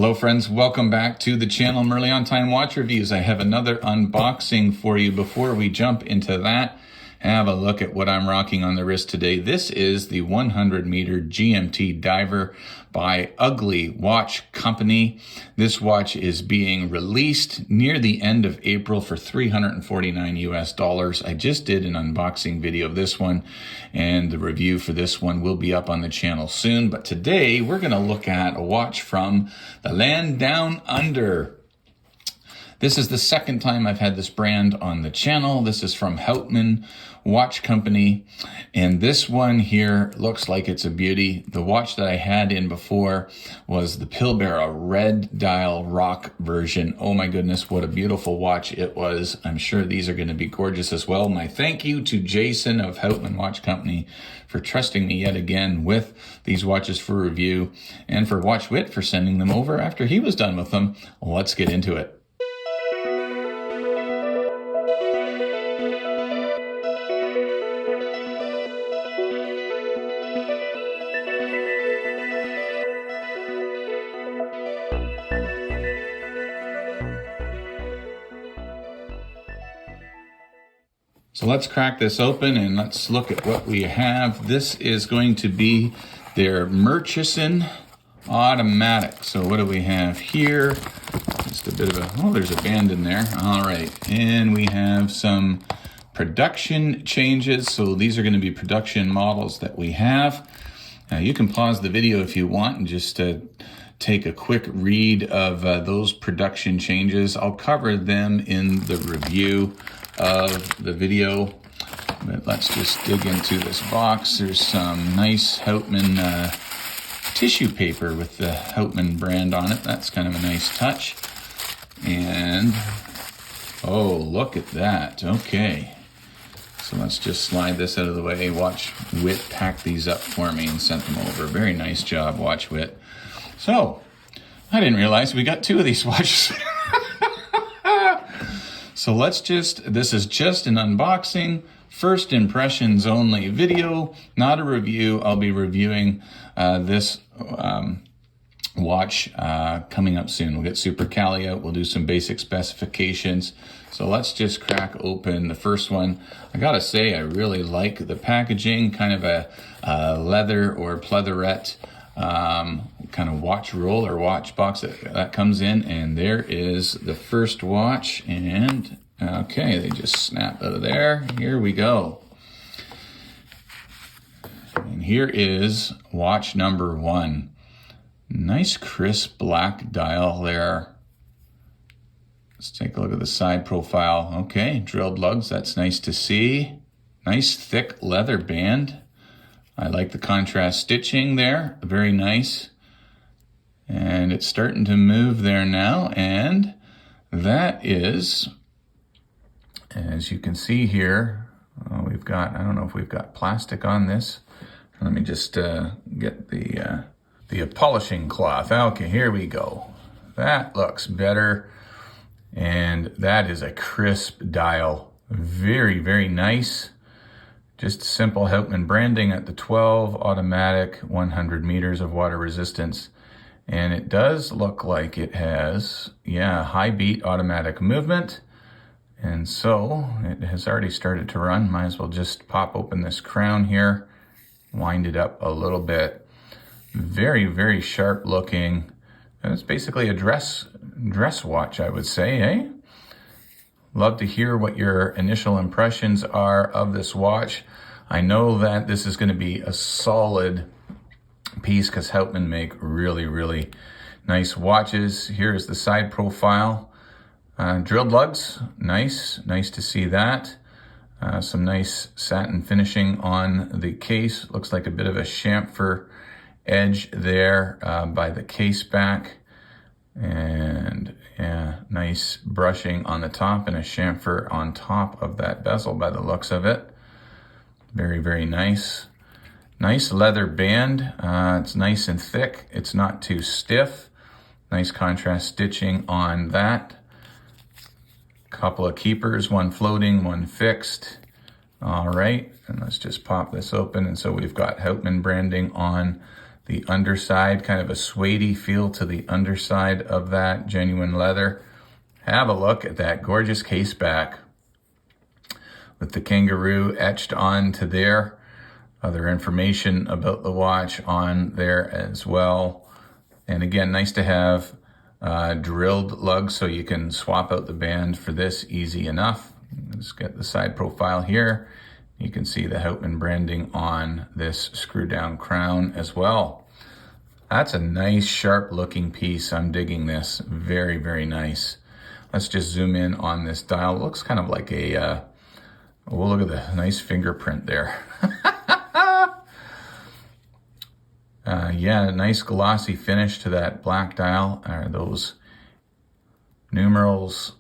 Hello friends, welcome back to the channel Merly on Time Watch Reviews. I have another unboxing for you. Before we jump into that, have a look at what I'm rocking on the wrist today. This is the 100 meter GMT diver by Ugly Watch Company. This watch is being released near the end of April for $349 US. I just did an unboxing video of this one, and the review for this one will be up on the channel soon. But today we're going to look at a watch from the land down under. This is the second time I've had this brand on the channel. This is from Houtman Watch Company, and this one here looks like it's a beauty. The watch that I had in before was the Pilbara red dial rock version. Oh my goodness, what a beautiful watch it was. I'm sure these are going to be gorgeous as well. My thank you to Jason of Houtman Watch Company for trusting me yet again with these watches for review, and for WatchWit for sending them over after he was done with them. Let's get into it. So let's crack this open and let's look at what we have. This is going to be their Murchison automatic. So what do we have here? Just a bit of a, oh, there's a band in there. All right, and we have some production changes. So these are going to be production models that we have. Now you can pause the video if you want and just take a quick read of those production changes. I'll cover them in the review of the video, but let's just dig into this box. There's some nice Houtman tissue paper with the Houtman brand on it. That's kind of a nice touch. And oh, look at that. Okay, so let's just slide this out of the way. WatchWit packed these up for me and sent them over. Very nice job, WatchWit. So I didn't realize we got two of these watches. So this is just an unboxing, first impressions only video, not a review. I'll be reviewing this watch coming up soon. We'll get Super Cali out, we'll do some basic specifications. So let's just crack open the first one. I gotta say, I really like the packaging, kind of a leather or pleatherette kind of watch roll or watch box that comes in, and there is the first watch. And okay, they just snap out of there. Here we go. And here is watch number one. Nice crisp black dial there. Let's take a look at the side profile. Okay, drilled lugs, that's nice to see. Nice thick leather band. I like the contrast stitching there, very nice. And it's starting to move there now, and that is, as you can see here, we've got, I don't know if we've got plastic on this. Let me just get the polishing cloth. Okay, here we go. That looks better, and that is a crisp dial. Very, very nice. Just simple Houtman branding at the 12, automatic, 100 meters of water resistance. And it does look like it has, yeah, high beat automatic movement. And so it has already started to run. Might as well just pop open this crown here, wind it up a little bit. Very, very sharp looking. And it's basically a dress watch, I would say, eh? Love to hear what your initial impressions are of this watch. I know that this is going to be a solid piece because Houtman make really, really nice watches. Here's the side profile. Drilled lugs, nice to see that. Some nice satin finishing on the case. Looks like a bit of a chamfer edge there by the case back. And yeah, nice brushing on the top and a chamfer on top of that bezel by the looks of it. Very, very nice. Nice leather band. It's nice and thick. It's not too stiff. Nice contrast stitching on that. Couple of keepers, one floating, one fixed. All right, and let's just pop this open. And so we've got Houtman branding on The underside, kind of a suede feel to the underside of that, genuine leather. Have a look at that gorgeous case back with the kangaroo etched onto there. Other information about the watch on there as well. And again, nice to have drilled lugs so you can swap out the band for this easy enough. Let's get the side profile here. You can see the Houtman branding on this screw down crown as well. That's a nice sharp looking piece. I'm digging this. Very, very nice. Let's just zoom in on this dial. It looks kind of like a, oh, look at the nice fingerprint there. Yeah, nice glossy finish to that black dial. Those numerals,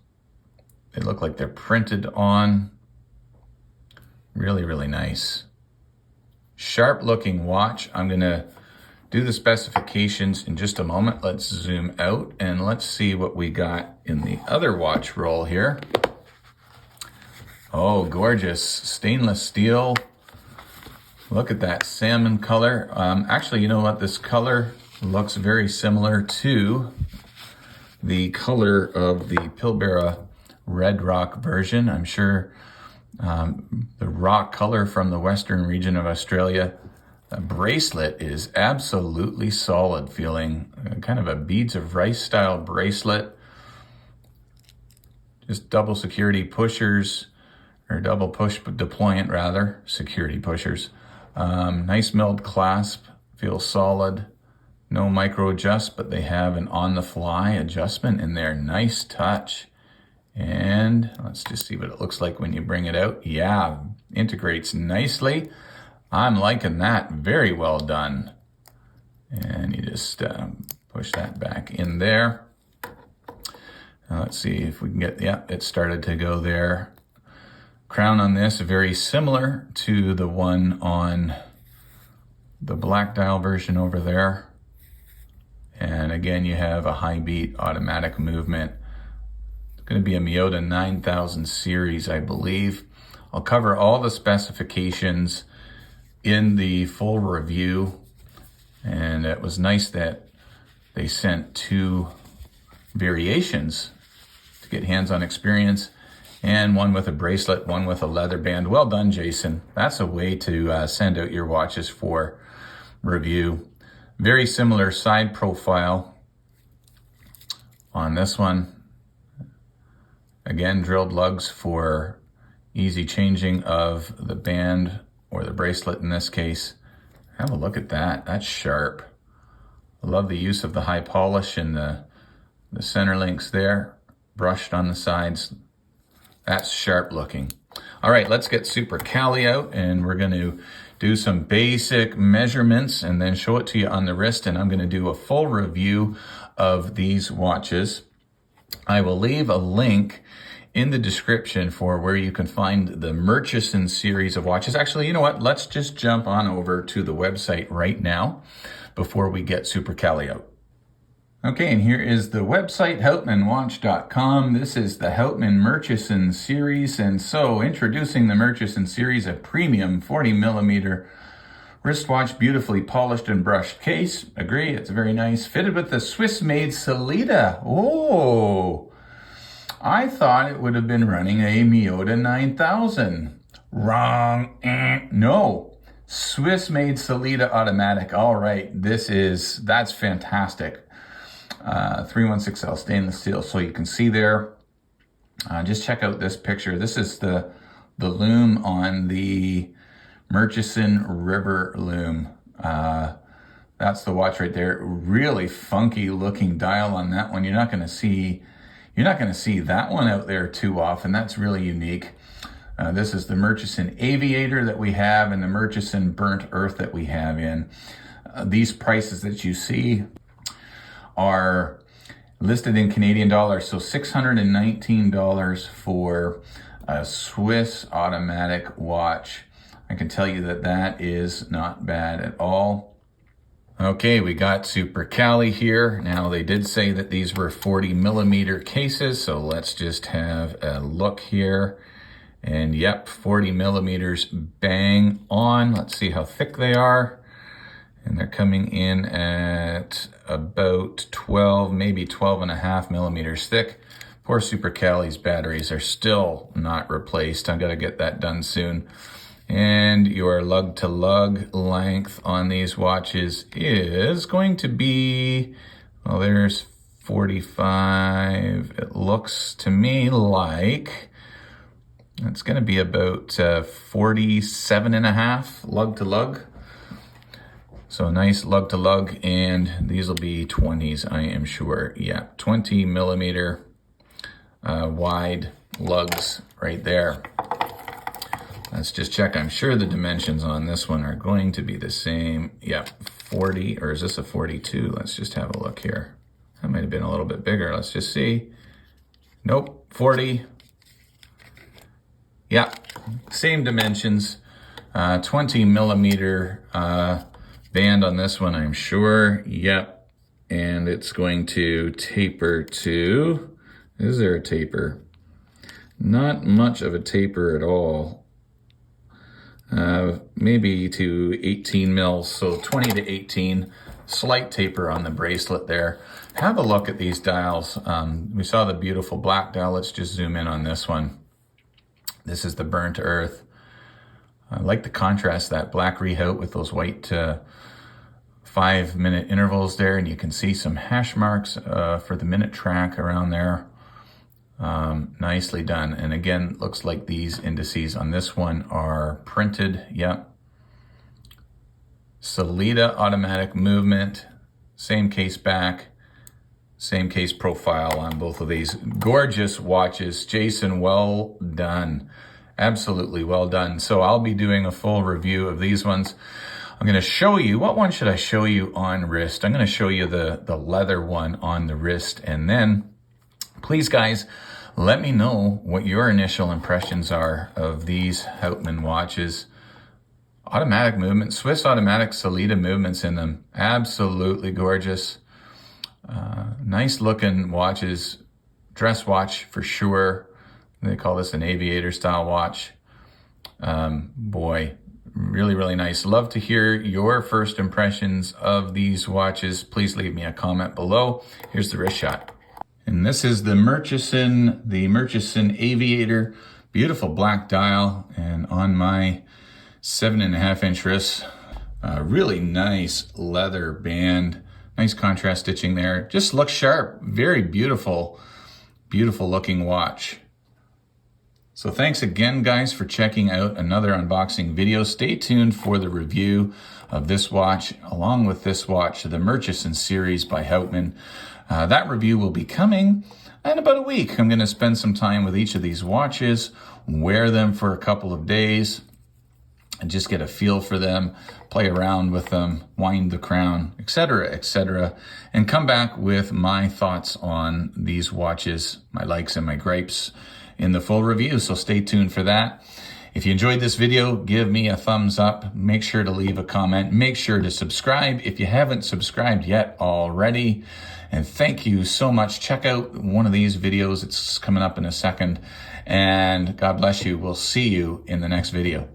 they look like they're printed on. Really, really nice. Sharp looking watch. I'm gonna do the specifications in just a moment. Let's zoom out and let's see what we got in the other watch roll here. Oh, gorgeous stainless steel. Look at that salmon color. Actually, you know what? This color looks very similar to the color of the Pilbara Red Rock version. I'm sure the rock color from the western region of Australia. The bracelet is absolutely solid feeling, kind of a beads of rice style bracelet. Just double security pushers, or double push deployant rather, security pushers. Nice milled clasp, feels solid. No micro adjust, but they have an on the fly adjustment in there. Nice touch. And let's just see what it looks like when you bring it out. Yeah, integrates nicely. I'm liking that. Very well done. And you just push that back in there. Let's see if we can get, yeah, it started to go there. Crown on this, very similar to the one on the black dial version over there. And again, you have a high beat automatic movement. Going to be a Miyota 9000 series, I believe. I'll cover all the specifications in the full review, and it was nice that they sent two variations to get hands-on experience, and one with a bracelet, one with a leather band. Well done, Jason. That's a way to send out your watches for review. Very similar side profile on this one. Again, drilled lugs for easy changing of the band or the bracelet in this case. Have a look at that. That's sharp. I love the use of the high polish and the center links there, brushed on the sides. That's sharp looking. All right, let's get Super Cali out, and we're going to do some basic measurements and then show it to you on the wrist, and I'm going to do a full review of these watches. I will leave a link in the description for where you can find the Murchison series of watches. Actually, you know what? Let's just jump on over to the website right now before we get Super Cali out. Okay, and here is the website, houtmanwatch.com. This is the Houtman Murchison series, and so introducing the Murchison series, a premium 40mm wristwatch, beautifully polished and brushed case. Agree, it's very nice. Fitted with the Swiss-made Sellita. Oh, I thought it would have been running a Miyota 9000. Wrong. No, Swiss-made Sellita automatic. All right, that's fantastic. 316L stainless steel, so you can see there. Just check out this picture. This is the loom on the Murchison River loom. That's the watch right there. Really funky looking dial on that one. You're not going to see that one out there too often. That's really unique. This is the Murchison Aviator that we have, and the Murchison Burnt Earth that we have in. These prices that you see are listed in Canadian dollars. So $619 for a Swiss automatic watch. I can tell you that is not bad at all. Okay, we got Super Cali here. Now, they did say that these were 40mm cases, so let's just have a look here. And yep, 40mm bang on. Let's see how thick they are. And they're coming in at about 12, maybe 12.5 millimeters thick. Poor Super Cali's batteries are still not replaced. I've got to get that done soon. And your lug-to-lug length on these watches is going to be, well, there's 45. It looks to me like it's going to be about 47.5 lug-to-lug. So nice lug-to-lug, and these will be 20s, I am sure. Yeah, 20 millimeter wide lugs right there. Let's just check. I'm sure the dimensions on this one are going to be the same. Yeah, 40, or is this a 42? Let's just have a look here. That might have been a little bit bigger. Let's just see. Nope, 40. Yeah, same dimensions. 20 millimeter band on this one, I'm sure. Yep. And it's going to taper to, is there a taper? Not much of a taper at all. Maybe to 18 mils, so 20 to 18. Slight taper on the bracelet there. Have a look at these dials. We saw the beautiful black dial. Let's just zoom in on this one. This is the burnt earth. I like the contrast, that black rehout with those white 5-minute intervals there, and you can see some hash marks for the minute track around there. Nicely done. And again, looks like these indices on this one are printed. Yep. Solida automatic movement, same case back, same case profile on both of these. Gorgeous watches. Jason, well done. Absolutely well done. So I'll be doing a full review of these ones. I'm going to show you, what one should I show you on wrist? I'm going to show you the leather one on the wrist. And then, please guys, let me know what your initial impressions are of these Houtman watches. Automatic movement, Swiss automatic Solida movements in them. Absolutely gorgeous. Nice looking watches. Dress watch for sure. They call this an aviator style watch. Boy, really, really nice. Love to hear your first impressions of these watches. Please leave me a comment below. Here's the wrist shot. And this is the Murchison Aviator. Beautiful black dial. And on my 7.5-inch wrist, really nice leather band. Nice contrast stitching there. Just looks sharp. Very beautiful, beautiful looking watch. So thanks again, guys, for checking out another unboxing video. Stay tuned for the review of this watch, along with this watch, the Murchison series by Houtman. That review will be coming in about a week. I'm going to spend some time with each of these watches, wear them for a couple of days, and just get a feel for them, play around with them, wind the crown, etc., and come back with my thoughts on these watches, my likes and my gripes in the full review. So stay tuned for that. If you enjoyed this video, give me a thumbs up. Make sure to leave a comment. Make sure to subscribe if you haven't subscribed yet already. And thank you so much. Check out one of these videos. It's coming up in a second. And God bless you. We'll see you in the next video.